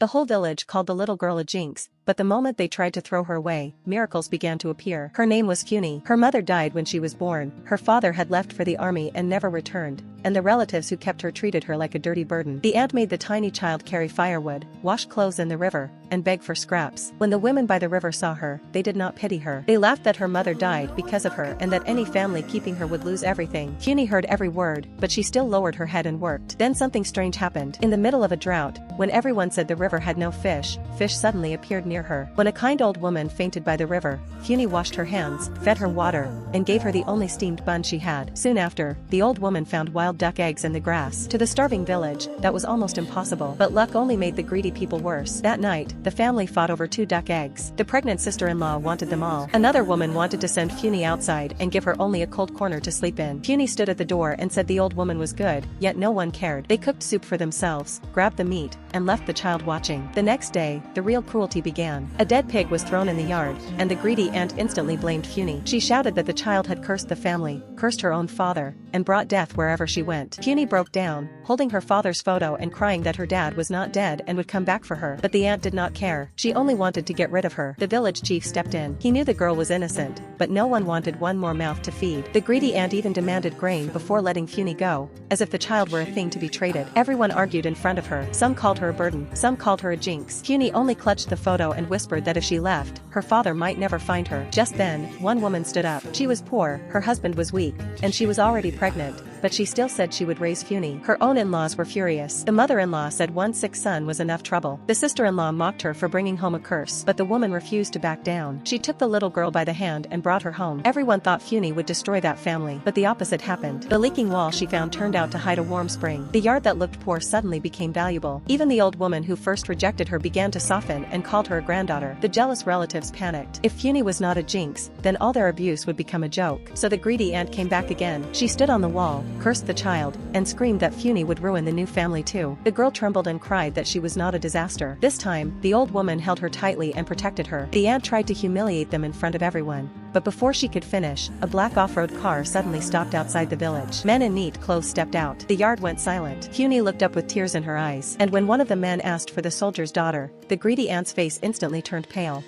The whole village called the little girl a jinx, but the moment they tried to throw her away, miracles began to appear. Her name was Funi. Her mother died when she was born, her father had left for the army and never returned, and the relatives who kept her treated her like a dirty burden. The aunt made the tiny child carry firewood, wash clothes in the river, and beg for scraps. When the women by the river saw her, they did not pity her. They laughed that her mother died because of her and that any family keeping her would lose everything. Funi heard every word, but she still lowered her head and worked. Then something strange happened. In the middle of a drought, when everyone said the river had no fish, fish suddenly appeared near her. When a kind old woman fainted by the river, Funi washed her hands, fed her water, and gave her the only steamed bun she had. Soon after, the old woman found wild duck eggs in the grass. To the starving village, that was almost impossible, but luck only made the greedy people worse. That night, the family fought over 2 duck eggs. The pregnant sister-in-law wanted them all. Another woman wanted to send Funi outside and give her only a cold corner to sleep in. Funi stood at the door and said the old woman was good, yet no one cared. They cooked soup for themselves, grabbed the meat, and left the child watching. The next day, the real cruelty began. A dead pig was thrown in the yard, and the greedy aunt instantly blamed Funi. She shouted that the child had cursed the family, cursed her own father, and brought death wherever she went. Funi broke down, holding her father's photo and crying that her dad was not dead and would come back for her. But the aunt did not care. She only wanted to get rid of her. The village chief stepped in. He knew the girl was innocent, but no one wanted one more mouth to feed. The greedy aunt even demanded grain before letting Funi go, as if the child were a thing to be traded. Everyone argued in front of her. Some called her a burden, some called her a jinx. Funi only clutched the photo and whispered that if she left, her father might never find her. Just then, one woman stood up. She was poor, her husband was weak, and she was already pregnant, but she still said she would raise Funi. Her own in-laws were furious. The mother-in-law said one sick son was enough trouble. The sister-in-law mocked her for bringing home a curse, but the woman refused to back down. She took the little girl by the hand and brought her home. Everyone thought Funi would destroy that family, but the opposite happened. The leaking wall she found turned out to hide a warm spring. The yard that looked poor suddenly became valuable. Even the old woman who first rejected her began to soften and called her a granddaughter. The jealous relatives panicked. If Funi was not a jinx, then all their abuse would become a joke. So the greedy aunt came back again. She stood on the wall, cursed the child, and screamed that Funi would ruin the new family too. The girl trembled and cried that she was not a disaster. This time, the old woman held her tightly and protected her. The aunt tried to humiliate them in front of everyone, but before she could finish, a black off-road car suddenly stopped outside the village. Men in neat clothes stepped out. The yard went silent. Funi looked up with tears in her eyes, and when one of the men asked for the soldier's daughter, the greedy aunt's face instantly turned pale.